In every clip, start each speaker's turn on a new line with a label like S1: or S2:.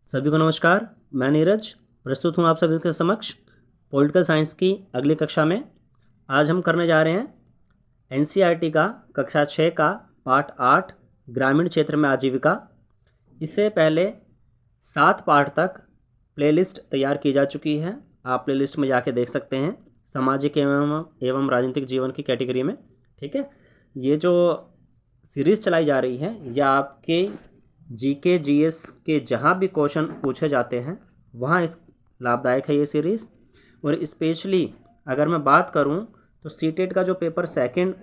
S1: सभी को नमस्कार। मैं नीरज प्रस्तुत हूँ आप सभी के समक्ष पॉलिटिकल साइंस की अगली कक्षा में। आज हम करने जा रहे हैं एनसीईआरटी का कक्षा 6 का पाठ 8 ग्रामीण क्षेत्र में आजीविका। इससे पहले 7 पाठ तक प्लेलिस्ट तैयार की जा चुकी है। आप प्लेलिस्ट में जाके देख सकते हैं सामाजिक एवं राजनीतिक जीवन की कैटेगरी में। ठीक है, ये जो सीरीज़ चलाई जा रही है यह आपके जीके जीएस के जहाँ भी क्वेश्चन पूछे जाते हैं वहाँ इस लाभदायक है ये सीरीज़। और स्पेशली अगर मैं बात करूँ तो सीटेट का जो पेपर सेकंड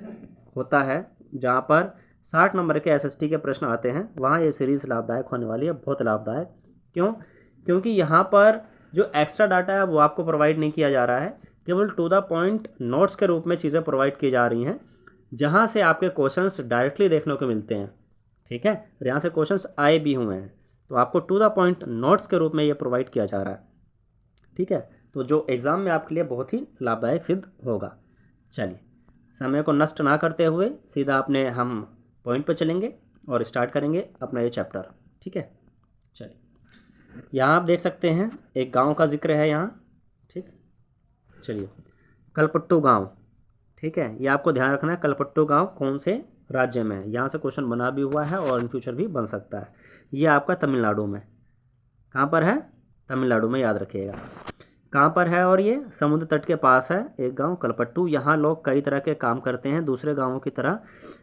S1: होता है जहाँ पर 60 नंबर के एसएसटी के प्रश्न आते हैं वहाँ ये सीरीज़ लाभदायक होने वाली है, बहुत लाभदायक। क्यों? क्योंकि यहाँ पर जो एक्स्ट्रा डाटा है वो आपको प्रोवाइड नहीं किया जा रहा है, केवल टू द पॉइंट नोट्स के रूप में चीज़ें प्रोवाइड की जा रही हैं जहाँ से आपके क्वेश्चंस डायरेक्टली देखने को मिलते हैं। ठीक है, और यहाँ से क्वेश्चंस आए भी हुए हैं तो आपको टू द पॉइंट नोट्स के रूप में ये प्रोवाइड किया जा रहा है। ठीक है, तो जो एग्ज़ाम में आपके लिए बहुत ही लाभदायक सिद्ध होगा। चलिए, समय को नष्ट ना करते हुए सीधा अपने हम पॉइंट पर चलेंगे और स्टार्ट करेंगे अपना ये चैप्टर। ठीक है, चलिए यहाँ आप देख सकते हैं एक गांव का जिक्र है यहाँ। ठीक, चलिए कलपट्टू गांव। ठीक है, ये आपको ध्यान रखना है कलपट्टू गांव कौन से राज्य में है। यहाँ से क्वेश्चन बना भी हुआ है और इन फ्यूचर भी बन सकता है। ये आपका तमिलनाडु में, कहाँ पर है? तमिलनाडु में, याद रखिएगा कहाँ पर है। और ये समुद्र तट के पास है एक गांव कलपट्टू। यहाँ लोग कई तरह के काम करते हैं दूसरे गांवों की तरह।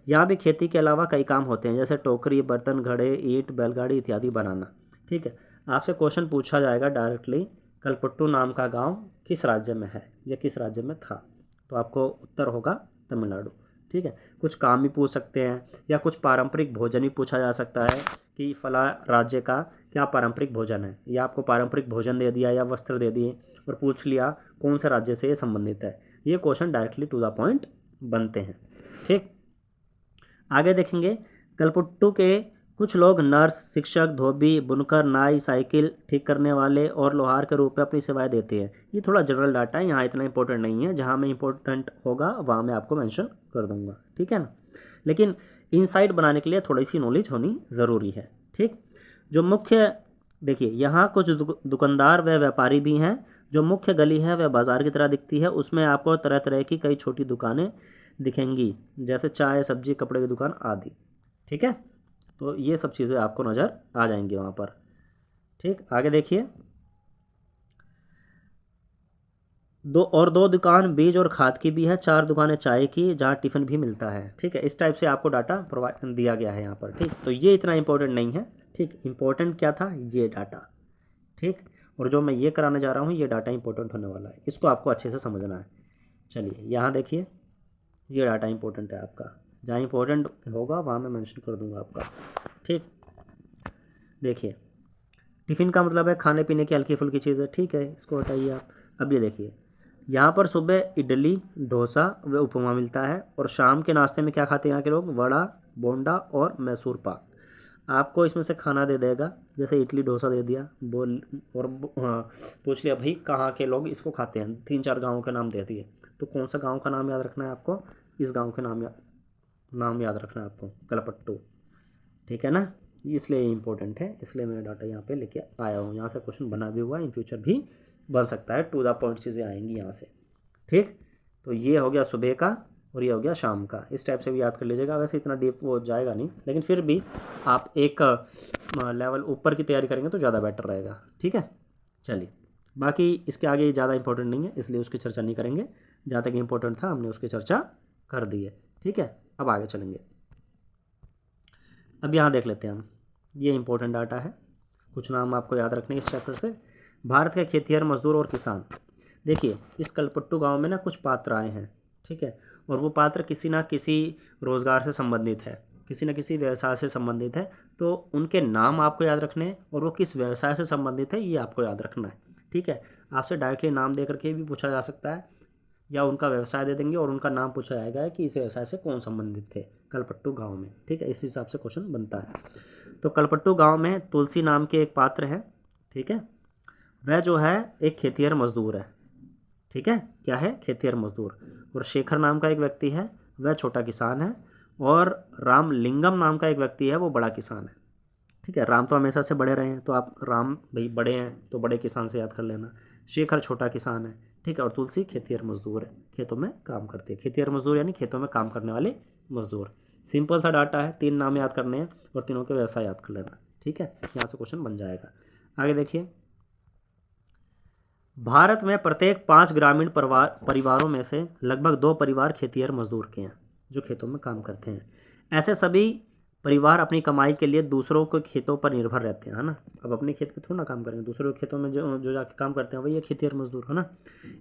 S1: यहाँ भी खेती के अलावा कई काम होते हैं जैसे टोकरी, बर्तन, घड़े, ईंट, बैलगाड़ी इत्यादि बनाना। ठीक है, आपसे क्वेश्चन पूछा जाएगा डायरेक्टली कलपट्टू नाम का गाँव किस राज्य में है या किस राज्य में था, तो आपको उत्तर होगा तमिलनाडु। ठीक है, कुछ काम भी पूछ सकते हैं या कुछ पारंपरिक भोजन भी पूछा जा सकता है कि फला राज्य का क्या पारंपरिक भोजन है, या आपको पारंपरिक भोजन दे दिया या वस्त्र दे दिए और पूछ लिया कौन से राज्य से ये संबंधित है। ये question directly to the point बनते हैं। ठीक, आगे देखेंगे कलपट्टू के कुछ लोग नर्स, शिक्षक, धोबी, बुनकर, नाई, साइकिल ठीक करने वाले और लोहार के रूप में अपनी सेवाएं देते हैं। ये थोड़ा जनरल डाटा है, यहाँ इतना इंपॉर्टेंट नहीं है। जहाँ में इंपॉर्टेंट होगा वहाँ मैं आपको मेंशन कर दूंगा। ठीक है ना, लेकिन इनसाइट बनाने के लिए थोड़ी सी नॉलेज होनी ज़रूरी है। ठीक, जो मुख्य देखिए यहाँ कुछ दुकानदार व व्यापारी भी हैं। जो मुख्य गली है वह बाज़ार की तरह दिखती है, उसमें आपको तरह तरह की कई छोटी दुकानें दिखेंगी जैसे चाय, सब्जी, कपड़े की दुकान आदि। ठीक है, तो ये सब चीज़ें आपको नज़र आ जाएंगी वहाँ पर। ठीक, आगे देखिए दो दुकान बीज और खाद की भी है, 4 दुकानें चाय की जहाँ टिफ़िन भी मिलता है। ठीक है, इस टाइप से आपको डाटा प्रोवाइड दिया गया है यहाँ पर। ठीक, तो ये इतना इंपॉर्टेंट नहीं है। ठीक, इंपॉर्टेंट क्या था? ये डाटा। ठीक, और जो मैं ये कराने जा रहा हूँ ये डाटा इंपॉर्टेंट होने वाला है, इसको आपको अच्छे से समझना है। चलिए यहाँ देखिए ये डाटा इंपॉर्टेंट है आपका, जहाँ इंपॉर्टेंट होगा वहाँ मैं मेंशन कर दूँगा आपका। ठीक, देखिए टिफ़िन का मतलब है खाने पीने की हल्की फुल्की चीज़ है। ठीक है, इसको हटाइए आप। अब ये देखिए यहाँ पर सुबह इडली, डोसा व उपमा मिलता है और शाम के नाश्ते में क्या खाते हैं यहाँ के लोग? वड़ा, बोंडा और मैसूर पाक। आपको इसमें से खाना दे देगा, जैसे इडली डोसा दे दिया बोल और हाँ, पूछ लिया भाई कहाँ के लोग इसको खाते हैं, 3-4 गाँव के नाम दे दिए। तो कौन सा गाँव का नाम याद रखना है आपको? इस गाँव के नाम याद रखना है आपको, कलपट्टू। ठीक है ना, इसलिए इम्पोर्टेंट है, इसलिए मैं डाटा यहाँ पे लेके आया हूँ। यहाँ से क्वेश्चन बना भी हुआ है, इन फ्यूचर भी बन सकता है, टू द पॉइंट चीज़ें आएंगी यहाँ से। ठीक, तो ये हो गया सुबह का और ये हो गया शाम का। इस टाइप से भी याद कर लीजिएगा। वैसे इतना डीप वो जाएगा नहीं, लेकिन फिर भी आप एक लेवल ऊपर की तैयारी करेंगे तो ज़्यादा बेटर रहेगा। ठीक है, चलिए बाकी इसके आगे ज़्यादा इंपॉर्टेंट नहीं है इसलिए उसकी चर्चा नहीं करेंगे। जहाँ तक इंपॉर्टेंट था हमने उसकी चर्चा कर दी है। ठीक है, अब आगे चलेंगे। अब यहाँ देख लेते हैं हम, ये इंपॉर्टेंट डाटा है, कुछ नाम आपको याद रखने इस चैप्टर से। भारत के खेतिहर मजदूर और किसान। देखिए इस कलपट्टू गांव में ना कुछ पात्र आए हैं। ठीक है, और वो पात्र किसी ना किसी रोज़गार से संबंधित है, किसी न किसी व्यवसाय से संबंधित है। तो उनके नाम आपको याद रखने हैं और वो किस व्यवसाय से संबंधित है ये आपको याद रखना है। ठीक है, आपसे डायरेक्टली नाम दे करके भी पूछा जा सकता है या उनका व्यवसाय दे देंगे और उनका नाम पूछा जाएगा कि इस व्यवसाय से कौन संबंधित थे कलपट्टू गांव में। ठीक है, इस हिसाब से क्वेश्चन बनता है। तो कलपट्टू गांव में तुलसी नाम के एक पात्र है। ठीक है, वह जो है एक खेतिहर मजदूर है। ठीक है, क्या है? खेतिहर मजदूर। और शेखर नाम का एक व्यक्ति है, वह छोटा किसान है। और रामलिंगम नाम का एक व्यक्ति है, वो बड़ा किसान है। ठीक है, राम तो हमेशा से बड़े रहे हैं, तो आप राम भाई बड़े हैं तो बड़े किसान से याद कर लेना। शेखर छोटा किसान है, ठीक है, और तुलसी खेतिहर मजदूर है, खेतों में काम करती है। खेतिहर मजदूर यानी खेतों में काम करने वाले मजदूर। सिंपल सा डाटा है, 3 नाम याद करने हैं और तीनों के व्यवसाय याद कर लेना, ठीक है, यहाँ से क्वेश्चन बन जाएगा। आगे देखिए, भारत में प्रत्येक 5 ग्रामीण परिवारों में से लगभग 2 परिवार खेतिहर मजदूर के हैं, जो खेतों में काम करते हैं। ऐसे सभी परिवार अपनी कमाई के लिए दूसरों के खेतों पर निर्भर रहते हैं, है ना। अब अपने खेत पे थोड़ा ना काम करेंगे, दूसरों के खेतों में जो जाके काम करते हैं वही ये खेतिहर मजदूर, है ना।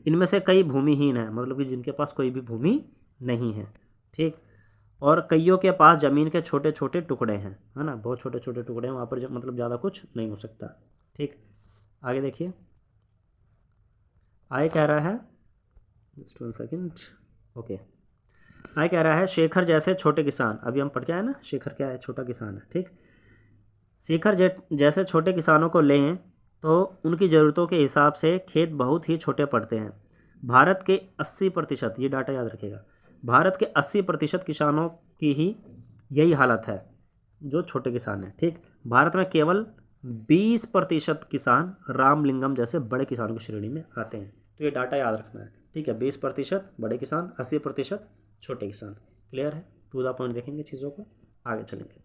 S1: इनमें से कई भूमिहीन हैं, मतलब कि जिनके पास कोई भी भूमि नहीं है, ठीक, और कईयों के पास ज़मीन के छोटे छोटे टुकड़े हैं, है ना, बहुत छोटे छोटे टुकड़े हैं, वहाँ पर मतलब ज़्यादा कुछ नहीं हो सकता, ठीक। आगे देखिए, आगे कह रहा है, जस्ट 1 सेकेंड, ओके। आगे कह रहा है शेखर जैसे छोटे किसान, अभी हम पढ़ के आए ना, शेखर क्या है, छोटा किसान है, ठीक। शेखर जैसे छोटे किसानों को लें तो उनकी ज़रूरतों के हिसाब से खेत बहुत ही छोटे पड़ते हैं। भारत के 80%, ये डाटा याद रखेगा, भारत के 80% किसानों की ही यही हालत है, जो छोटे किसान हैं, ठीक। भारत में केवल 20% किसान रामलिंगम जैसे बड़े किसानों की श्रेणी में आते हैं। तो ये डाटा याद रखना है, ठीक है। 20% बड़े किसान, 80% छोटे किसान। क्लियर है, टू द पॉइंट देखेंगे चीज़ों को, आगे चलेंगे।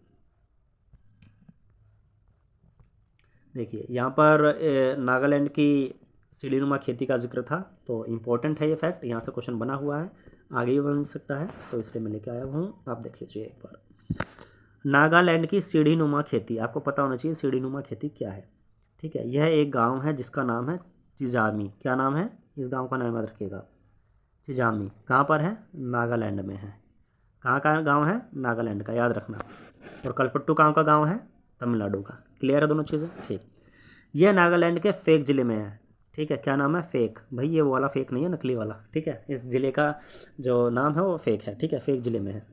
S1: देखिए यहाँ पर नागालैंड की सीढ़ीनुमा खेती का जिक्र था, तो इम्पोर्टेंट है ये फैक्ट, यहाँ से क्वेश्चन बना हुआ है, आगे भी बन सकता है, तो इसलिए मैं लेके आया हूँ, आप देख लीजिए एक बार। नागालैंड की सीढ़ीनुमा खेती, आपको पता होना चाहिए सीढ़ीनुमा खेती क्या है, ठीक है। यह एक गांव है जिसका नाम है चिजामी। क्या नाम है इस गांव का, नाम याद रखिएगा, चिजामी। कहाँ पर है, नागालैंड में है। कहाँ का गांव है, नागालैंड का, याद रखना। और कलपट्टू कहाँ का गांव है, तमिलनाडु का। क्लियर है दोनों चीज़ें, ठीक। यह नागालैंड के फेक ज़िले में है, ठीक है। क्या नाम है, फेक, भाई ये वो वाला फेक नहीं है, नकली वाला, ठीक है। इस ज़िले का जो नाम है वो फेक है, ठीक है, फेक ज़िले में है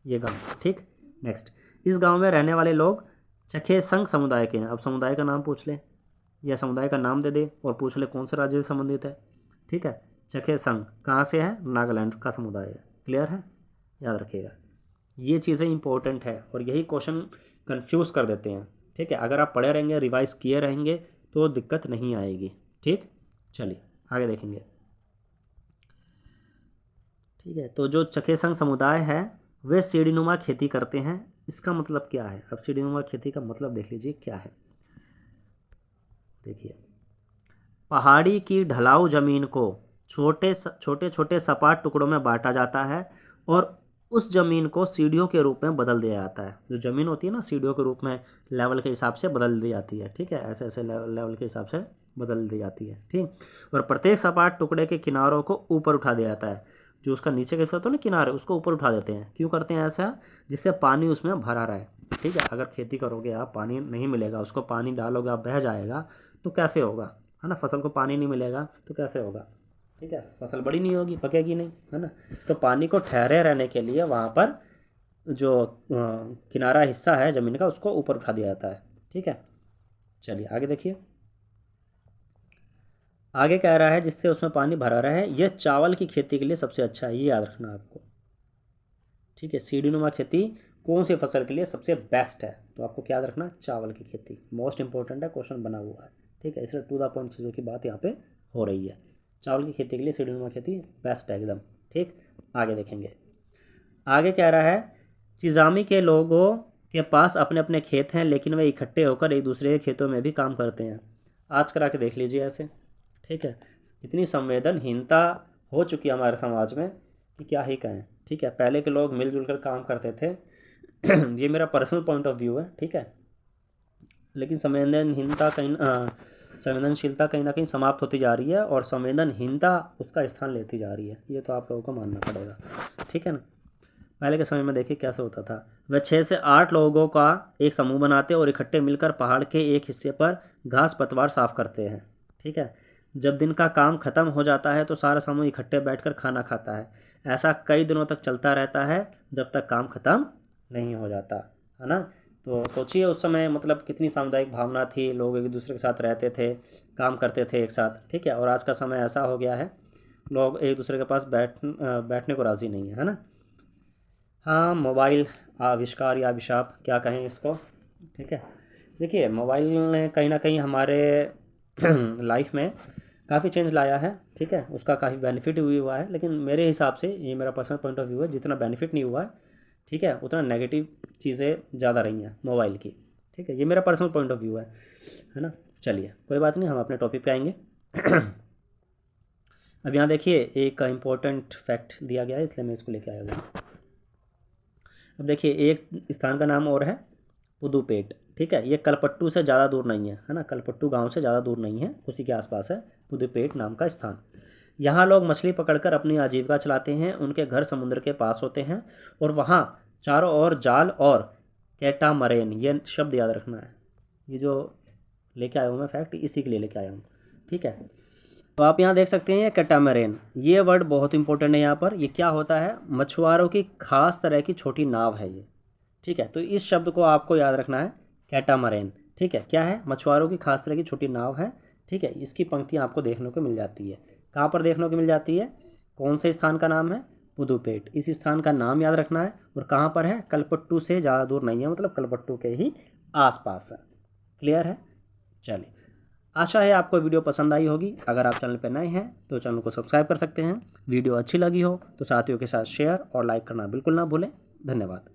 S1: ये गाँव, ठीक। नेक्स्ट, इस गाँव में रहने वाले लोग चखेसंग समुदाय के हैं। अब समुदाय का नाम पूछ ले या समुदाय का नाम दे दे और पूछ ले कौन से राज्य से संबंधित है, ठीक है। चखेसंग कहाँ से है, नागालैंड का समुदाय है। क्लियर है, याद रखिएगा, ये चीज़ें इंपॉर्टेंट है और यही क्वेश्चन कंफ्यूज कर देते हैं, ठीक है। अगर आप पढ़े रहेंगे, रिवाइज किए रहेंगे तो दिक्कत नहीं आएगी, ठीक। चलिए आगे देखेंगे, ठीक है। तो जो चखेसंग समुदाय है वे सीढ़ीनुमा खेती करते हैं। इसका मतलब क्या है, अब सीढ़ीनुमा खेती का मतलब देख लीजिए क्या है। देखिए, पहाड़ी की ढलाऊ जमीन को छोटे छोटे सपाट टुकड़ों में बांटा जाता है और उस ज़मीन को सीढ़ियों के रूप में बदल दिया जाता है। जो ज़मीन होती है ना, सीढ़ियों के रूप में लेवल के हिसाब से बदल दी जाती है, ठीक है, ऐसे ऐसे लेवल के हिसाब से बदल दी जाती है, ठीक। और प्रत्येक सपाट टुकड़े के किनारों को ऊपर उठा दिया जाता है। जो उसका नीचे के हिस्सा होता है ना, किनारे, उसको ऊपर उठा देते हैं। क्यों करते हैं ऐसा, जिससे पानी उसमें भरा रहे, ठीक है। अगर खेती करोगे आप, पानी नहीं मिलेगा, उसको पानी डालोगे आप, बह जाएगा, तो कैसे होगा, है ना। फसल को पानी नहीं मिलेगा तो कैसे होगा, ठीक है, फसल बड़ी नहीं होगी, पकेगी नहीं, है ना। तो पानी को ठहरे रहने के लिए वहाँ पर जो किनारा हिस्सा है ज़मीन का, उसको ऊपर उठा दिया जाता है, ठीक है। चलिए आगे देखिए, आगे कह रहा है जिससे उसमें पानी भरा रहे। यह चावल की खेती के लिए सबसे अच्छा है, ये याद रखना आपको, ठीक है। सीढ़ीनुमा खेती कौन सी फसल के लिए सबसे बेस्ट है, तो आपको क्या याद रखना, चावल की खेती। मोस्ट इंपॉर्टेंट है, क्वेश्चन बना हुआ है, ठीक है। इसलिए टू द पॉइंट चीज़ों की बात यहाँ पे हो रही है। चावल की खेती के लिए सीढ़ीनुमा खेती बेस्ट है एकदम, ठीक। आगे देखेंगे, आगे कह रहा है चिजामी के लोगों के पास अपने अपने खेत हैं, लेकिन वे इकट्ठे होकर एक दूसरे के खेतों में भी काम करते हैं। आज करा के देख लीजिए ऐसे, ठीक है। इतनी संवेदनहीनता हो चुकी है हमारे समाज में कि क्या ही कहें, ठीक है। पहले के लोग मिलजुल कर काम करते थे ये मेरा पर्सनल पॉइंट ऑफ व्यू है, ठीक है। लेकिन संवेदनशीलता कहीं ना कहीं समाप्त होती जा रही है और संवेदनहीनता उसका स्थान लेती जा रही है, ये तो आप लोगों को मानना पड़ेगा, ठीक है ना। पहले के समय में देखिए कैसे होता था, वह 6 से 8 लोगों का एक समूह बनाते और इकट्ठे मिलकर पहाड़ के एक हिस्से पर घास पतवार साफ करते हैं, ठीक है। जब दिन का काम खत्म हो जाता है तो सारा समूह इकट्ठे बैठकर खाना खाता है। ऐसा कई दिनों तक चलता रहता है जब तक काम खत्म नहीं हो जाता, है ना। तो सोचिए उस समय मतलब कितनी सामुदायिक भावना थी, लोग एक दूसरे के साथ रहते थे, काम करते थे एक साथ, ठीक है। और आज का समय ऐसा हो गया है, लोग एक दूसरे के पास बैठने को राज़ी नहीं है ना। हाँ, मोबाइल आविष्कार या अभिशाप क्या कहें इसको, ठीक है। देखिए मोबाइल ने कहीं ना कहीं हमारे लाइफ में काफ़ी चेंज लाया है, ठीक है, उसका काफ़ी बेनिफिट भी हुआ है, लेकिन मेरे हिसाब से ये मेरा पर्सनल पॉइंट ऑफ व्यू है, जितना बेनिफिट नहीं हुआ है, ठीक है, उतना नेगेटिव चीज़ें ज़्यादा रही हैं मोबाइल की, ठीक है, ये मेरा पर्सनल पॉइंट ऑफ व्यू है ना। चलिए कोई बात नहीं, हम अपने टॉपिक पे आएंगे। अब यहाँ देखिए एक इम्पोर्टेंट फैक्ट दिया गया है, इसलिए मैं इसको लेके आया हुआ हूँ। अब देखिए एक स्थान का नाम और है पुदुपेट, ठीक है, ये कलपट्टू से ज़्यादा दूर नहीं है ना, कलपट्टू गांव से ज़्यादा दूर नहीं है, उसी के आसपास है पुदुपेट नाम का स्थान। यहाँ लोग मछली पकड़कर अपनी आजीविका चलाते हैं, उनके घर समुद्र के पास होते हैं और वहाँ चारों ओर जाल और कैटामरेन, ये शब्द याद रखना है, ये जो लेके आया हूँ मैं फैक्ट इसी के लिए लेके आया हूँ, ठीक है। तो आप यहाँ देख सकते हैं ये कैटामरेन, ये वर्ड बहुत इंपॉर्टेंट है यहाँ पर। ये क्या होता है, मछुआरों की खास तरह की छोटी नाव है ये, ठीक है, तो इस शब्द को आपको याद रखना है, कैटामरेन, ठीक है, क्या है, मछुआरों की खास तरह की छोटी नाव है, ठीक है। इसकी पंक्तियाँ आपको देखने को मिल जाती है, कहाँ पर देखने को मिल जाती है, कौन से स्थान का नाम है, पुदुपेट, इस स्थान का नाम याद रखना है, और कहाँ पर है, कलपट्टू से ज़्यादा दूर नहीं है, मतलब कलपट्टू के ही आसपास है। क्लियर है। चलिए आशा है आपको वीडियो पसंद आई होगी। अगर आप चैनल पर नए हैं तो चैनल को सब्सक्राइब कर सकते हैं। वीडियो अच्छी लगी हो तो साथियों के साथ शेयर और लाइक करना बिल्कुल ना भूलें। धन्यवाद।